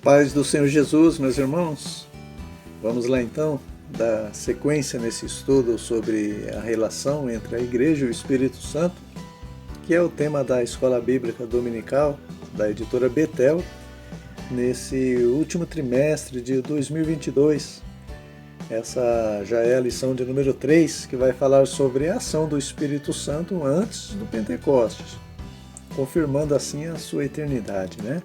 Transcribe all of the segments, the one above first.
Paz do Senhor Jesus, meus irmãos. Vamos lá então dar sequência nesse estudo sobre a relação entre a Igreja e o Espírito Santo, que é o tema da Escola Bíblica Dominical da editora Betel, nesse último trimestre de 2022. Essa já é a lição de número 3, que vai falar sobre a ação do Espírito Santo antes do Pentecostes, confirmando assim a sua eternidade, né?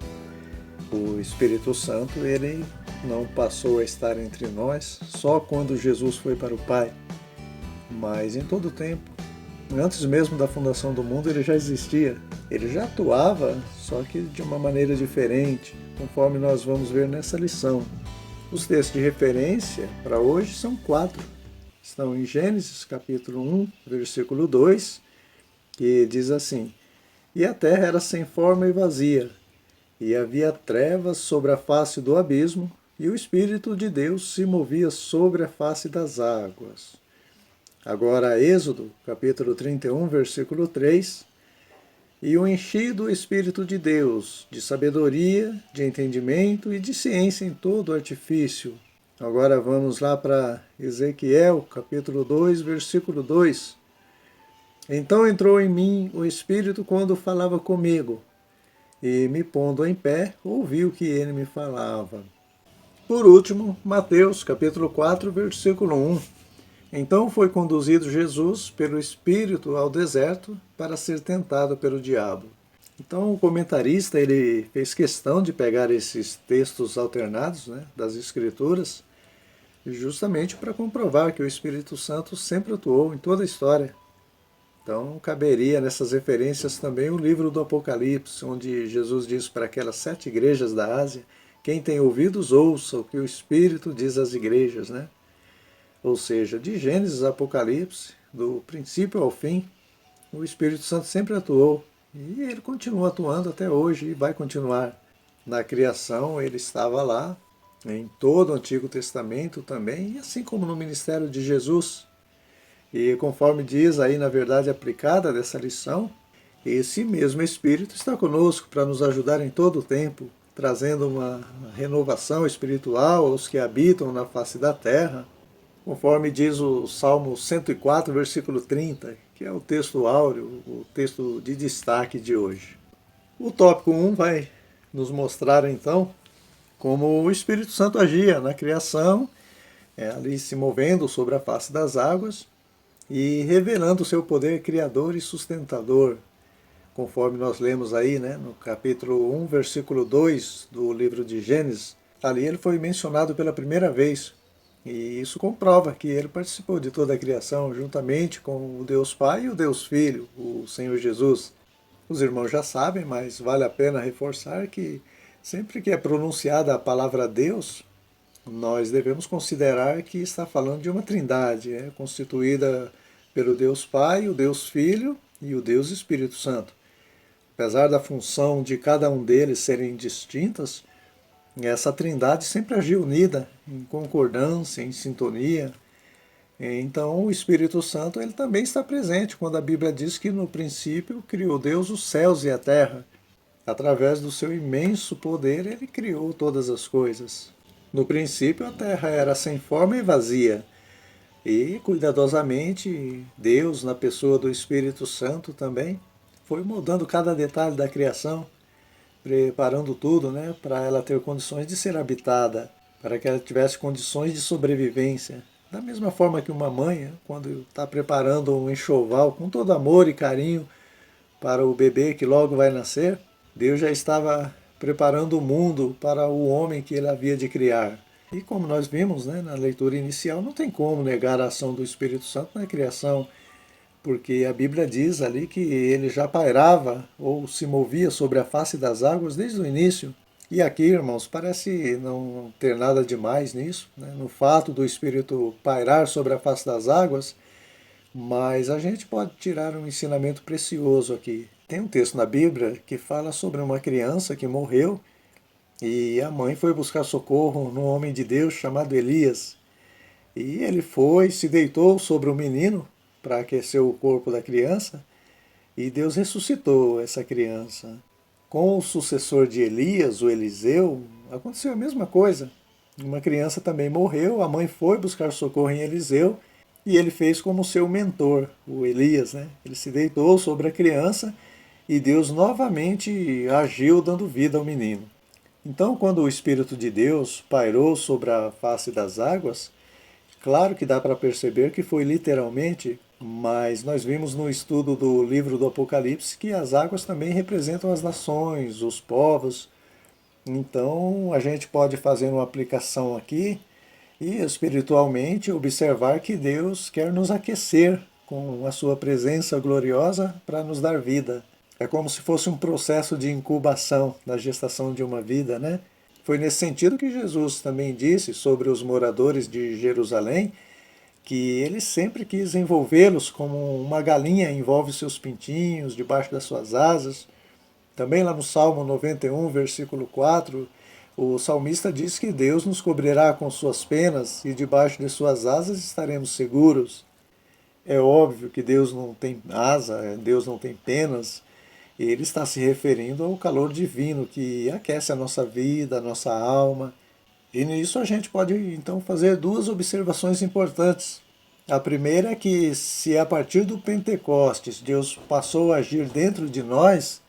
O Espírito Santo, ele não passou a estar entre nós só quando Jesus foi para o Pai, mas em todo o tempo. Antes mesmo da fundação do mundo, ele já existia. Ele já atuava, só que de uma maneira diferente, conforme nós vamos ver nessa lição. Os textos de referência para hoje são 4. Estão em Gênesis, capítulo 1, versículo 2, que diz assim: "E a terra era sem forma e vazia, e havia trevas sobre a face do abismo, e o Espírito de Deus se movia sobre a face das águas." Agora, Êxodo, capítulo 31, versículo 3. "E o enchi do Espírito de Deus, de sabedoria, de entendimento e de ciência em todo artifício." Agora vamos lá para Ezequiel, capítulo 2, versículo 2. "Então entrou em mim o Espírito quando falava comigo, e me pondo em pé, ouvi o que ele me falava." Por último, Mateus, capítulo 4, versículo 1. "Então foi conduzido Jesus pelo Espírito ao deserto para ser tentado pelo diabo." Então o comentarista ele fez questão de pegar esses textos alternados, né, das Escrituras, justamente para comprovar que o Espírito Santo sempre atuou em toda a história. Então caberia nessas referências também o livro do Apocalipse, onde Jesus diz para aquelas 7 igrejas da Ásia: "Quem tem ouvidos, ouça o que o Espírito diz às igrejas", né? Ou seja, de Gênesis a Apocalipse, do princípio ao fim, o Espírito Santo sempre atuou. E ele continua atuando até hoje e vai continuar. Na criação ele estava lá, em todo o Antigo Testamento também, e assim como no ministério de Jesus. E conforme diz aí na verdade aplicada dessa lição, esse mesmo Espírito está conosco para nos ajudar em todo o tempo, trazendo uma renovação espiritual aos que habitam na face da terra, conforme diz o Salmo 104, versículo 30, que é o texto áureo, o texto de destaque de hoje. O tópico 1 vai nos mostrar então como o Espírito Santo agia na criação, ali se movendo sobre a face das águas, e revelando o seu poder criador e sustentador, conforme nós lemos aí, né, no capítulo 1, versículo 2 do livro de Gênesis. Ali ele foi mencionado pela primeira vez, e isso comprova que ele participou de toda a criação, juntamente com o Deus Pai e o Deus Filho, o Senhor Jesus. Os irmãos já sabem, mas vale a pena reforçar que sempre que é pronunciada a palavra Deus, nós devemos considerar que está falando de uma trindade, constituída pelo Deus Pai, o Deus Filho e o Deus Espírito Santo. Apesar da função de cada um deles serem distintas, essa trindade sempre agiu unida, em concordância, em sintonia. Então o Espírito Santo ele também está presente quando a Bíblia diz que no princípio criou Deus os céus e a terra. Através do seu imenso poder ele criou todas as coisas. No princípio a terra era sem forma e vazia, e cuidadosamente Deus, na pessoa do Espírito Santo também, foi moldando cada detalhe da criação, preparando tudo, né, para ela ter condições de ser habitada, para que ela tivesse condições de sobrevivência. Da mesma forma que uma mãe, quando está preparando um enxoval com todo amor e carinho para o bebê que logo vai nascer, Deus já estava preparando o mundo para o homem que ele havia de criar. E como nós vimos, né, na leitura inicial, não tem como negar a ação do Espírito Santo na criação, porque a Bíblia diz ali que ele já pairava ou se movia sobre a face das águas desde o início. E aqui, irmãos, parece não ter nada demais nisso, né, no fato do Espírito pairar sobre a face das águas, mas a gente pode tirar um ensinamento precioso aqui. Tem um texto na Bíblia que fala sobre uma criança que morreu e a mãe foi buscar socorro num homem de Deus chamado Elias. E ele foi, se deitou sobre o menino para aquecer o corpo da criança, e Deus ressuscitou essa criança. Com o sucessor de Elias, o Eliseu, aconteceu a mesma coisa. Uma criança também morreu, a mãe foi buscar socorro em Eliseu e ele fez como seu mentor, o Elias, né? Ele se deitou sobre a criança e Deus novamente agiu dando vida ao menino. Então, quando o Espírito de Deus pairou sobre a face das águas, claro que dá para perceber que foi literalmente, mas nós vimos no estudo do livro do Apocalipse que as águas também representam as nações, os povos. Então a gente pode fazer uma aplicação aqui e espiritualmente observar que Deus quer nos aquecer com a sua presença gloriosa para nos dar vida. É como se fosse um processo de incubação na gestação de uma vida, né? Foi nesse sentido que Jesus também disse sobre os moradores de Jerusalém que ele sempre quis envolvê-los como uma galinha envolve seus pintinhos debaixo das suas asas. Também lá no Salmo 91, versículo 4, o salmista diz que Deus nos cobrirá com suas penas e debaixo de suas asas estaremos seguros. É óbvio que Deus não tem asa, Deus não tem penas, e ele está se referindo ao calor divino que aquece a nossa vida, a nossa alma. E nisso a gente pode então fazer duas observações importantes. A primeira é que se a partir do Pentecostes Deus passou a agir dentro de nós,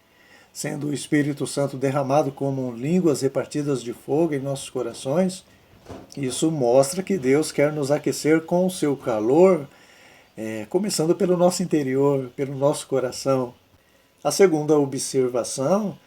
sendo o Espírito Santo derramado como línguas repartidas de fogo em nossos corações, isso mostra que Deus quer nos aquecer com o seu calor, começando pelo nosso interior, pelo nosso coração. A segunda observação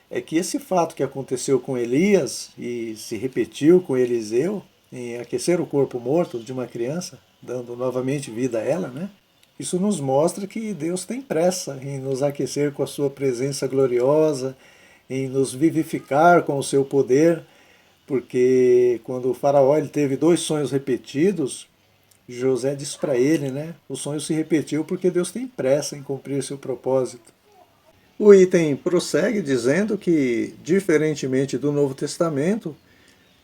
é que esse fato que aconteceu com Elias e se repetiu com Eliseu, em aquecer o corpo morto de uma criança, dando novamente vida a ela, né? Isso nos mostra que Deus tem pressa em nos aquecer com a sua presença gloriosa, em nos vivificar com o seu poder, porque quando o faraó ele teve dois sonhos repetidos, José disse para ele, né? O sonho se repetiu porque Deus tem pressa em cumprir seu propósito. O item prossegue dizendo que, diferentemente do Novo Testamento,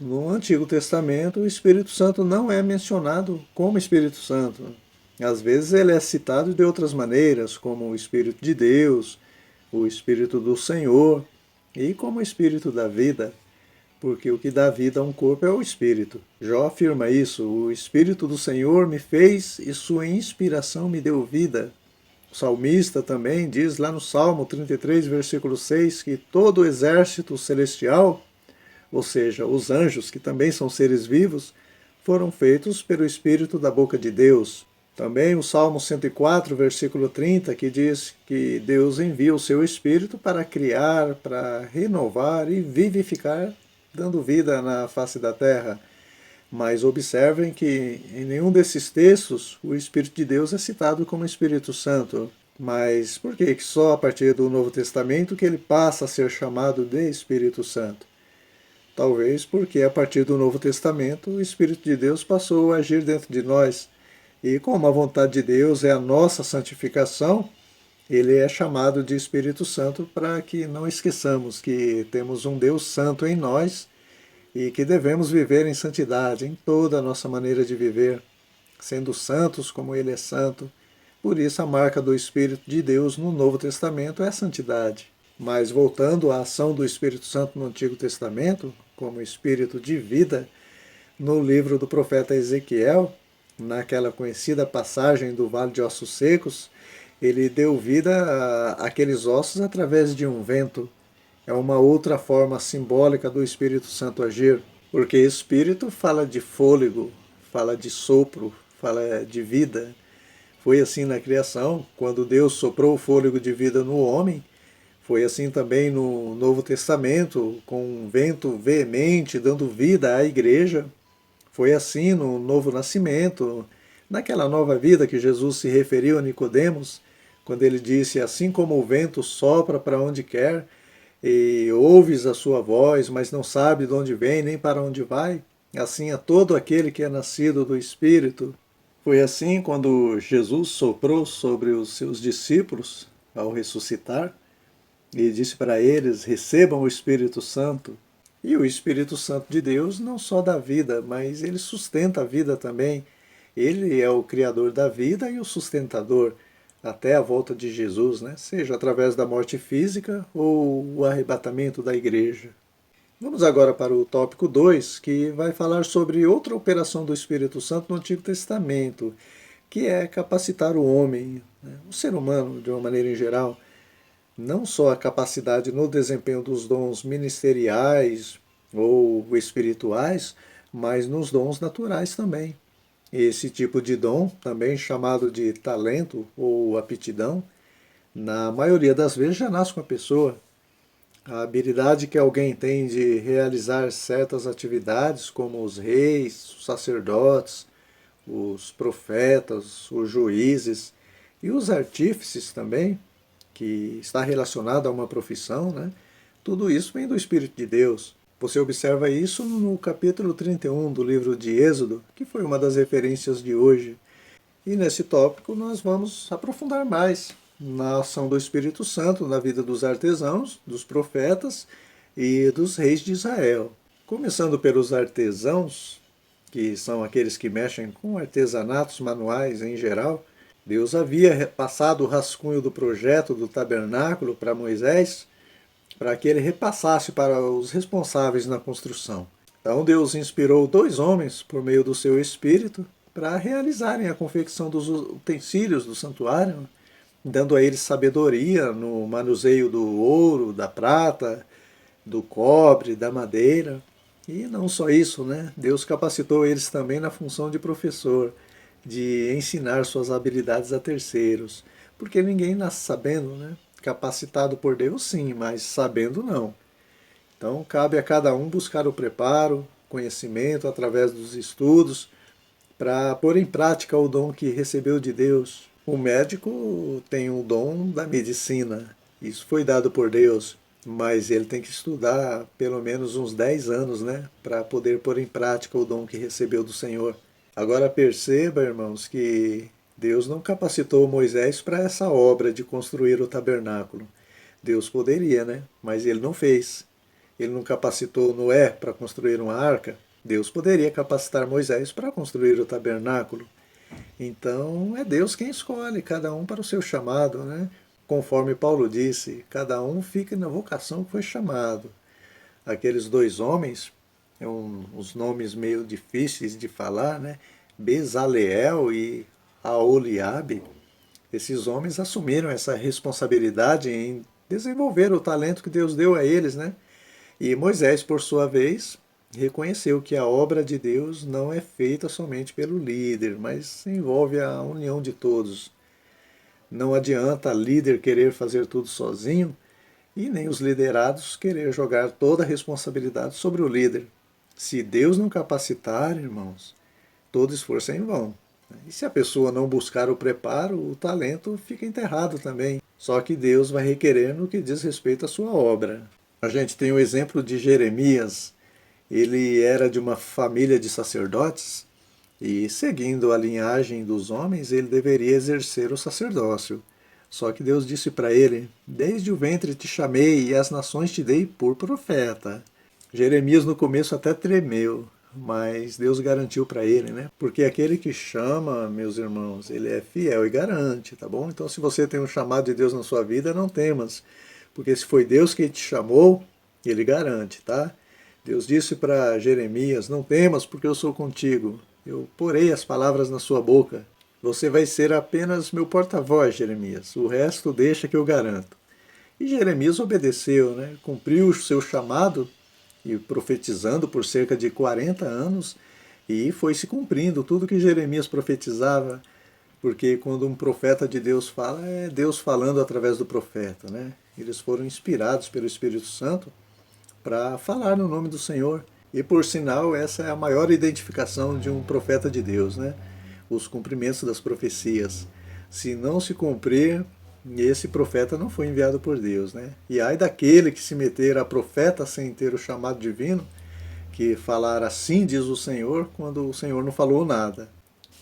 no Antigo Testamento o Espírito Santo não é mencionado como Espírito Santo. Às vezes ele é citado de outras maneiras, como o Espírito de Deus, o Espírito do Senhor e como o Espírito da vida, porque o que dá vida a um corpo é o Espírito. Jó afirma isso: o Espírito do Senhor me fez e sua inspiração me deu vida. O salmista também diz lá no Salmo 33, versículo 6, que todo o exército celestial, ou seja, os anjos, que também são seres vivos, foram feitos pelo Espírito da boca de Deus. Também o Salmo 104, versículo 30, que diz que Deus envia o seu Espírito para criar, para renovar e vivificar, dando vida na face da terra. Mas observem que em nenhum desses textos o Espírito de Deus é citado como Espírito Santo. Mas por que só a partir do Novo Testamento que ele passa a ser chamado de Espírito Santo? Talvez porque a partir do Novo Testamento o Espírito de Deus passou a agir dentro de nós. E como a vontade de Deus é a nossa santificação, ele é chamado de Espírito Santo para que não esqueçamos que temos um Deus santo em nós e que devemos viver em santidade em toda a nossa maneira de viver, sendo santos como ele é santo. Por isso a marca do Espírito de Deus no Novo Testamento é a santidade. Mas voltando à ação do Espírito Santo no Antigo Testamento, como Espírito de vida, no livro do profeta Ezequiel, naquela conhecida passagem do Vale de Ossos Secos, ele deu vida àqueles ossos através de um vento. É uma outra forma simbólica do Espírito Santo agir, porque Espírito fala de fôlego, fala de sopro, fala de vida. Foi assim na criação, quando Deus soprou o fôlego de vida no homem. Foi assim também no Novo Testamento, com um vento veemente dando vida à igreja. Foi assim no novo nascimento, naquela nova vida que Jesus se referiu a Nicodemos, quando ele disse: assim como o vento sopra para onde quer, e ouves a sua voz, mas não sabe de onde vem nem para onde vai, assim é todo aquele que é nascido do Espírito. Foi assim quando Jesus soprou sobre os seus discípulos ao ressuscitar, e disse para eles: recebam o Espírito Santo. E o Espírito Santo de Deus não só dá vida, mas ele sustenta a vida também. Ele é o criador da vida e o sustentador até a volta de Jesus, né? Seja através da morte física ou o arrebatamento da igreja. Vamos agora para o tópico 2, que vai falar sobre outra operação do Espírito Santo no Antigo Testamento, que é capacitar o homem, né, o ser humano de uma maneira em geral, não só a capacidade no desempenho dos dons ministeriais ou espirituais, mas nos dons naturais também. Esse tipo de dom, também chamado de talento ou aptidão, na maioria das vezes já nasce com a pessoa. A habilidade que alguém tem de realizar certas atividades, como os reis, os sacerdotes, os profetas, os juízes e os artífices também, que está relacionado a uma profissão, né? Tudo isso vem do Espírito de Deus. Você observa isso no capítulo 31 do livro de Êxodo, que foi uma das referências de hoje. E nesse tópico nós vamos aprofundar mais na ação do Espírito Santo na vida dos artesãos, dos profetas e dos reis de Israel. Começando pelos artesãos, que são aqueles que mexem com artesanatos manuais em geral, Deus havia passado o rascunho do projeto do tabernáculo para Moisés, para que ele repassasse para os responsáveis na construção. Então Deus inspirou 2 homens, por meio do seu Espírito, para realizarem a confecção dos utensílios do santuário, dando a eles sabedoria no manuseio do ouro, da prata, do cobre, da madeira. E não só isso, né? Deus capacitou eles também na função de professor, de ensinar suas habilidades a terceiros. Porque ninguém nasce sabendo, né? Capacitado por Deus, sim, mas sabendo, não. Então, cabe a cada um buscar o preparo, conhecimento através dos estudos, para pôr em prática o dom que recebeu de Deus. O médico tem o dom da medicina, isso foi dado por Deus, mas ele tem que estudar pelo menos uns 10 anos, né, para poder pôr em prática o dom que recebeu do Senhor. Agora perceba, irmãos, que Deus não capacitou Moisés para essa obra de construir o tabernáculo. Deus poderia, né, mas ele não fez. Ele não capacitou Noé para construir uma arca. Deus poderia capacitar Moisés para construir o tabernáculo. Então é Deus quem escolhe, cada um para o seu chamado, né? Conforme Paulo disse, cada um fica na vocação que foi chamado. Aqueles 2 homens, os nomes meio difíceis de falar, né? Bezaleel e Aholiabe, esses homens assumiram essa responsabilidade em desenvolver o talento que Deus deu a eles, né? E Moisés, por sua vez, reconheceu que a obra de Deus não é feita somente pelo líder, mas envolve a união de todos. Não adianta líder querer fazer tudo sozinho e nem os liderados querer jogar toda a responsabilidade sobre o líder. Se Deus não capacitar, irmãos, todo esforço é em vão. E se a pessoa não buscar o preparo, o talento fica enterrado também. Só que Deus vai requerer no que diz respeito à sua obra. A gente tem o exemplo de Jeremias. Ele era de uma família de sacerdotes e, seguindo a linhagem dos homens, ele deveria exercer o sacerdócio. Só que Deus disse para ele: Desde o ventre te chamei e as nações te dei por profeta. Jeremias no começo até tremeu, mas Deus garantiu para ele, né? Porque aquele que chama, meus irmãos, ele é fiel e garante, tá bom? Então, se você tem um chamado de Deus na sua vida, não temas, porque se foi Deus quem te chamou, ele garante, tá? Deus disse para Jeremias: Não temas, porque eu sou contigo. Eu porei as palavras na sua boca. Você vai ser apenas meu porta-voz, Jeremias. O resto deixa que eu garanto. E Jeremias obedeceu, né? Cumpriu o seu chamado, e profetizando por cerca de 40 anos, e foi se cumprindo tudo que Jeremias profetizava, porque quando um profeta de Deus fala, é Deus falando através do profeta, né? Eles foram inspirados pelo Espírito Santo para falar no nome do Senhor. E por sinal, essa é a maior identificação de um profeta de Deus, né? Os cumprimentos das profecias. Se não se cumprir, esse profeta não foi enviado por Deus, né? E ai daquele que se meter a profeta sem ter o chamado divino, que falar assim diz o Senhor, quando o Senhor não falou nada.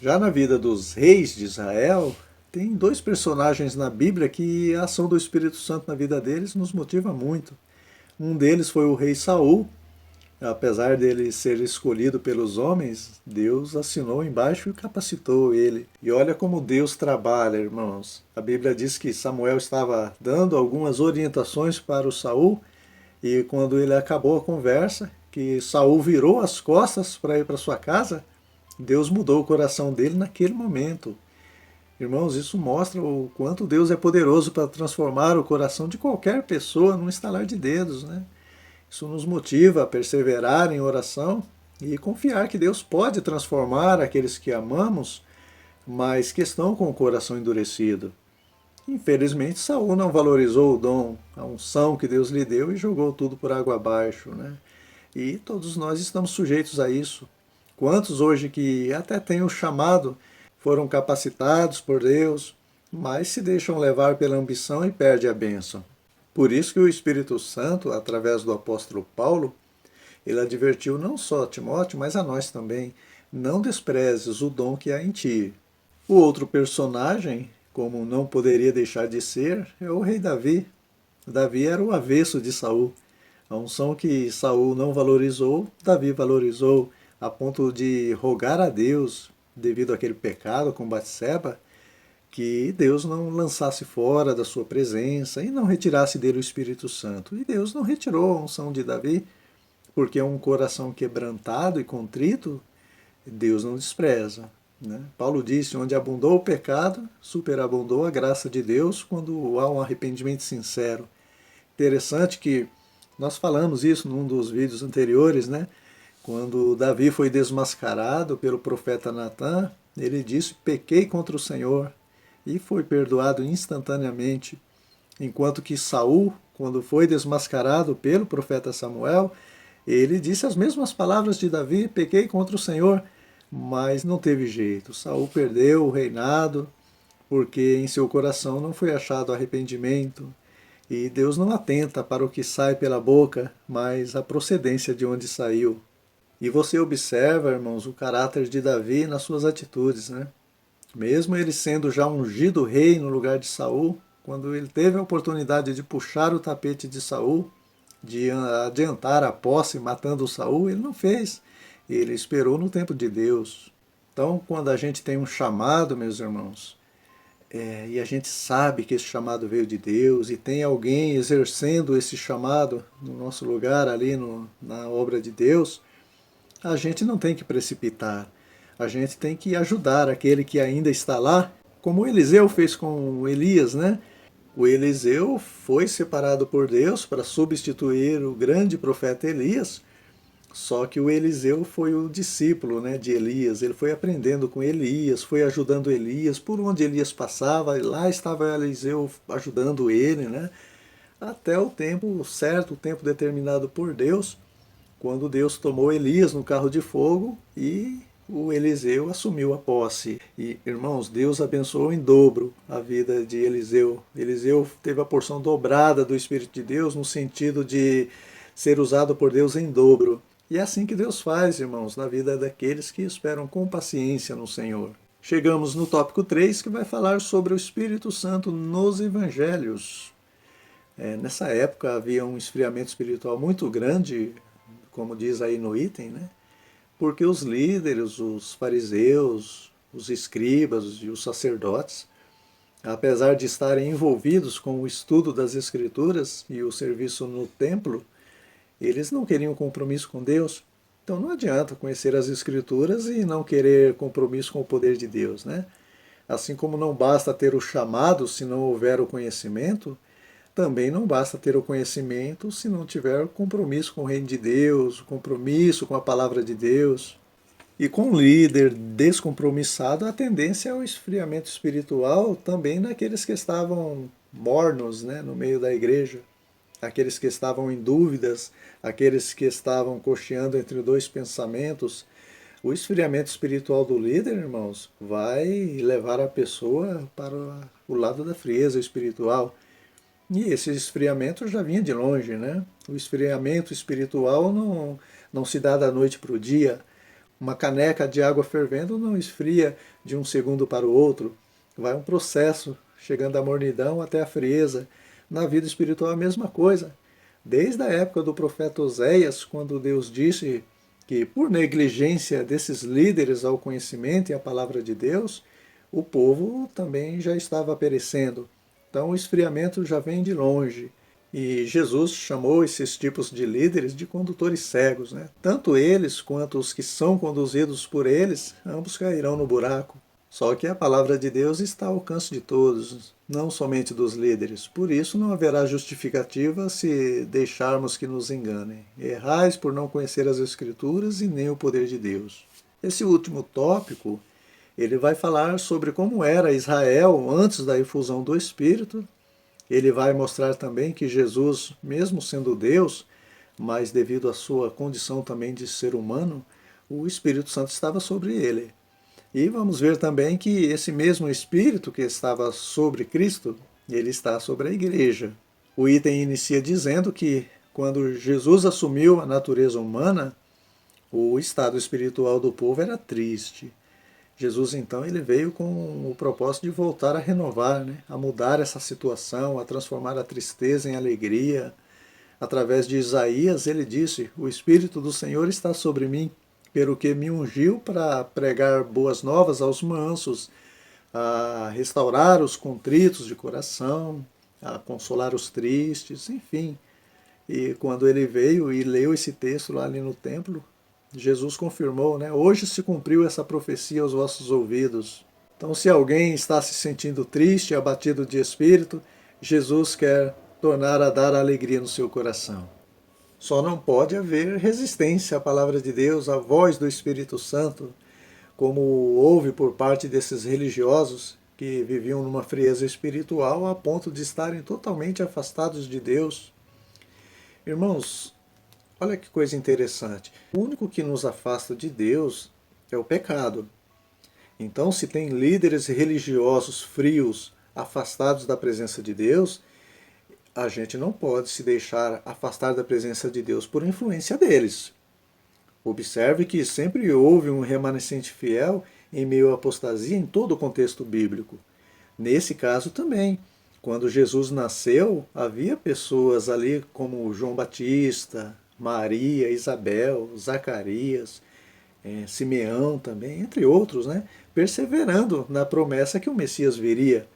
Já na vida dos reis de Israel, tem 2 personagens na Bíblia que a ação do Espírito Santo na vida deles nos motiva muito. Um deles foi o rei Saul. Apesar dele ser escolhido pelos homens, Deus assinou embaixo e capacitou ele. E olha como Deus trabalha, irmãos. A Bíblia diz que Samuel estava dando algumas orientações para o Saul E quando ele acabou a conversa, que Saul virou as costas para ir para sua casa, Deus mudou o coração dele naquele momento. Irmãos, isso mostra o quanto Deus é poderoso para transformar o coração de qualquer pessoa num estalar de dedos, né? Isso nos motiva a perseverar em oração e confiar que Deus pode transformar aqueles que amamos, mas que estão com o coração endurecido. Infelizmente, Saul não valorizou o dom, a unção que Deus lhe deu e jogou tudo por água abaixo, né? E todos nós estamos sujeitos a isso. Quantos hoje que até têm o chamado, foram capacitados por Deus, mas se deixam levar pela ambição e perdem a bênção. Por isso que o Espírito Santo, através do apóstolo Paulo, ele advertiu não só a Timóteo, mas a nós também, não desprezes o dom que há em ti. O outro personagem, como não poderia deixar de ser, é o rei Davi. Davi era o avesso de Saul. A unção que Saul não valorizou, Davi valorizou, a ponto de rogar a Deus, devido àquele pecado com Batseba, que Deus não lançasse fora da sua presença e não retirasse dele o Espírito Santo. E Deus não retirou a unção de Davi, porque um coração quebrantado e contrito, Deus não despreza. Né? Paulo disse, onde abundou o pecado, superabundou a graça de Deus quando há um arrependimento sincero. Interessante que nós falamos isso num dos vídeos anteriores, né? Quando Davi foi desmascarado pelo profeta Natã, ele disse, pequei contra o Senhor, e foi perdoado instantaneamente. Enquanto que Saul, quando foi desmascarado pelo profeta Samuel, ele disse as mesmas palavras de Davi, pequei contra o Senhor, mas não teve jeito. Saul perdeu o reinado, porque em seu coração não foi achado arrependimento, e Deus não atenta para o que sai pela boca, mas a procedência de onde saiu. E você observa, irmãos, o caráter de Davi nas suas atitudes, né? Mesmo ele sendo já ungido rei no lugar de Saul, quando ele teve a oportunidade de puxar o tapete de Saul, de adiantar a posse matando Saul, ele não fez. Ele esperou no tempo de Deus. Então, quando a gente tem um chamado, meus irmãos, e a gente sabe que esse chamado veio de Deus e tem alguém exercendo esse chamado no nosso lugar ali na obra de Deus, a gente não tem que precipitar. A gente tem que ajudar aquele que ainda está lá, como Eliseu fez com Elias, né? O Eliseu foi separado por Deus para substituir o grande profeta Elias, só que o Eliseu foi o discípulo, né, de Elias. Ele foi aprendendo com Elias, foi ajudando Elias, por onde Elias passava, e lá estava Eliseu ajudando ele, né, até o tempo certo, o tempo determinado por Deus, quando Deus tomou Elias no carro de fogo e o Eliseu assumiu a posse. E, irmãos, Deus abençoou em dobro a vida de Eliseu. Eliseu teve a porção dobrada do Espírito de Deus, no sentido de ser usado por Deus em dobro. E é assim que Deus faz, irmãos, na vida daqueles que esperam com paciência no Senhor. Chegamos no tópico 3, que vai falar sobre o Espírito Santo nos Evangelhos. Nessa época havia um esfriamento espiritual muito grande, como diz aí no item, né? Porque os líderes, os fariseus, os escribas e os sacerdotes, apesar de estarem envolvidos com o estudo das Escrituras e o serviço no templo, eles não queriam compromisso com Deus. Então não adianta conhecer as Escrituras e não querer compromisso com o poder de Deus, né? Assim como não basta ter o chamado se não houver o conhecimento, também não basta ter o conhecimento se não tiver compromisso com o reino de Deus, compromisso com a palavra de Deus. E com um líder descompromissado, a tendência é o esfriamento espiritual também naqueles que estavam mornos, né, no meio da igreja, aqueles que estavam em dúvidas, aqueles que estavam cocheando entre dois pensamentos. O esfriamento espiritual do líder, irmãos, vai levar a pessoa para o lado da frieza espiritual. E esse esfriamento já vinha de longe, né? O esfriamento espiritual não se dá da noite para o dia. Uma caneca de água fervendo não esfria de um segundo para o outro. Vai um processo, chegando da mornidão até a frieza. Na vida espiritual é a mesma coisa. Desde a época do profeta Oséias, quando Deus disse que por negligência desses líderes ao conhecimento e à palavra de Deus, o povo também já estava perecendo. Então o esfriamento já vem de longe. E Jesus chamou esses tipos de líderes de condutores cegos, né? Tanto eles quanto os que são conduzidos por eles, ambos cairão no buraco. Só que a palavra de Deus está ao alcance de todos, não somente dos líderes. Por isso não haverá justificativa se deixarmos que nos enganem. Errais por não conhecer as Escrituras e nem o poder de Deus. Esse último tópico, ele vai falar sobre como era Israel antes da efusão do Espírito. Ele vai mostrar também que Jesus, mesmo sendo Deus, mas devido à sua condição também de ser humano, o Espírito Santo estava sobre ele. E vamos ver também que esse mesmo Espírito que estava sobre Cristo, ele está sobre a igreja. O item inicia dizendo que quando Jesus assumiu a natureza humana, o estado espiritual do povo era triste. Jesus, então, ele veio com o propósito de voltar a renovar, né? A mudar essa situação, a transformar a tristeza em alegria. Através de Isaías, ele disse: o Espírito do Senhor está sobre mim, pelo que me ungiu para pregar boas novas aos mansos, a restaurar os contritos de coração, a consolar os tristes, enfim. E quando ele veio e leu esse texto lá ali no templo, Jesus confirmou, né? Hoje se cumpriu essa profecia aos vossos ouvidos. Então, se alguém está se sentindo triste, abatido de espírito, Jesus quer tornar a dar alegria no seu coração. Só não pode haver resistência à palavra de Deus, à voz do Espírito Santo, como houve por parte desses religiosos que viviam numa frieza espiritual a ponto de estarem totalmente afastados de Deus. Irmãos, olha que coisa interessante. O único que nos afasta de Deus é o pecado. Então, se tem líderes religiosos frios, afastados da presença de Deus, a gente não pode se deixar afastar da presença de Deus por influência deles. Observe que sempre houve um remanescente fiel em meio à apostasia em todo o contexto bíblico. Nesse caso também, quando Jesus nasceu, havia pessoas ali como João Batista, Maria, Isabel, Zacarias, Simeão também, entre outros, né, perseverando na promessa que o Messias viria.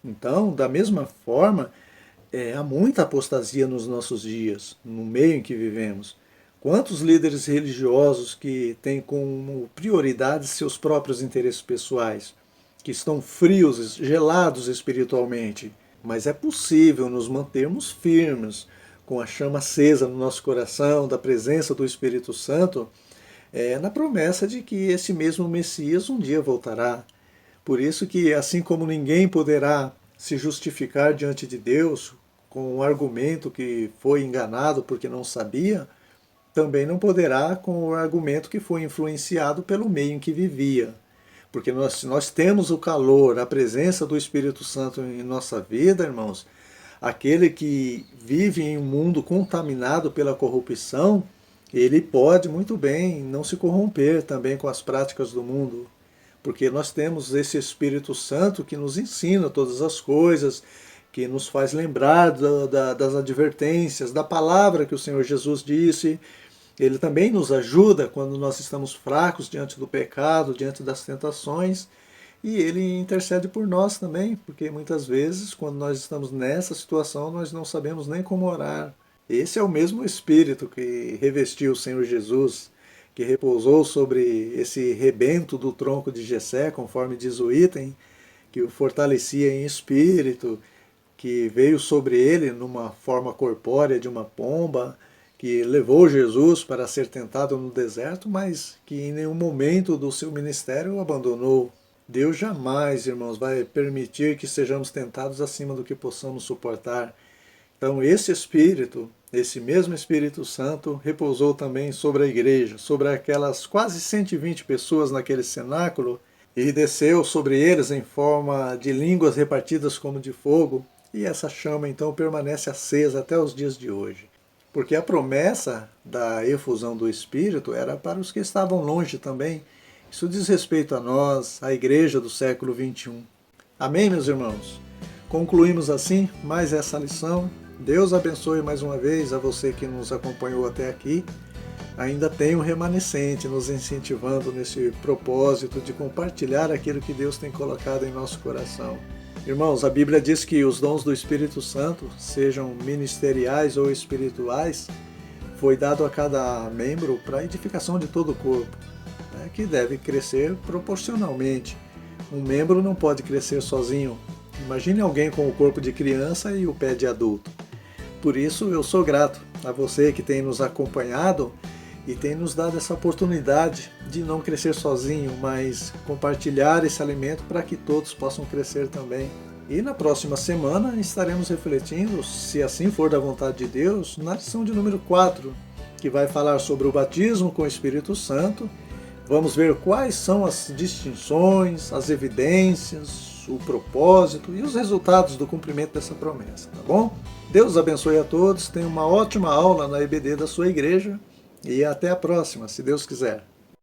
Então, da mesma forma, há muita apostasia nos nossos dias, no meio em que vivemos. Quantos líderes religiosos que têm como prioridade seus próprios interesses pessoais, que estão frios, gelados espiritualmente. Mas é possível nos mantermos firmes, com a chama acesa no nosso coração, da presença do Espírito Santo, na promessa de que esse mesmo Messias um dia voltará. Por isso que, assim como ninguém poderá se justificar diante de Deus com um argumento que foi enganado porque não sabia, também não poderá com o argumento que foi influenciado pelo meio em que vivia. Porque nós temos o calor, a presença do Espírito Santo em nossa vida, irmãos. Aquele que vive em um mundo contaminado pela corrupção, ele pode muito bem não se corromper também com as práticas do mundo. Porque nós temos esse Espírito Santo que nos ensina todas as coisas, que nos faz lembrar das advertências, da palavra que o Senhor Jesus disse. Ele também nos ajuda quando nós estamos fracos diante do pecado, diante das tentações, e ele intercede por nós também, porque muitas vezes, quando nós estamos nessa situação, nós não sabemos nem como orar. Esse é o mesmo Espírito que revestiu o Senhor Jesus, que repousou sobre esse rebento do tronco de Jessé, conforme diz o item, que o fortalecia em espírito, que veio sobre ele numa forma corpórea de uma pomba, que levou Jesus para ser tentado no deserto, mas que em nenhum momento do seu ministério o abandonou. Deus jamais, irmãos, vai permitir que sejamos tentados acima do que possamos suportar. Então esse Espírito, esse mesmo Espírito Santo, repousou também sobre a igreja, sobre aquelas quase 120 pessoas naquele cenáculo, e desceu sobre eles em forma de línguas repartidas como de fogo, e essa chama então permanece acesa até os dias de hoje. Porque a promessa da efusão do Espírito era para os que estavam longe também. Isso diz respeito a nós, a igreja do século XXI. Amém, meus irmãos? Concluímos assim mais essa lição. Deus abençoe mais uma vez a você que nos acompanhou até aqui. Ainda tem um remanescente nos incentivando nesse propósito de compartilhar aquilo que Deus tem colocado em nosso coração. Irmãos, a Bíblia diz que os dons do Espírito Santo, sejam ministeriais ou espirituais, foi dado a cada membro para a edificação de todo o corpo, né, que deve crescer proporcionalmente. Um membro não pode crescer sozinho. Imagine alguém com o corpo de criança e o pé de adulto. Por isso, eu sou grato a você que tem nos acompanhado e tem nos dado essa oportunidade de não crescer sozinho, mas compartilhar esse alimento para que todos possam crescer também. E na próxima semana estaremos refletindo, se assim for da vontade de Deus, na lição de número 4, que vai falar sobre o batismo com o Espírito Santo. Vamos ver quais são as distinções, as evidências, o propósito e os resultados do cumprimento dessa promessa, tá bom? Deus abençoe a todos, tenha uma ótima aula na EBD da sua igreja e até a próxima, se Deus quiser.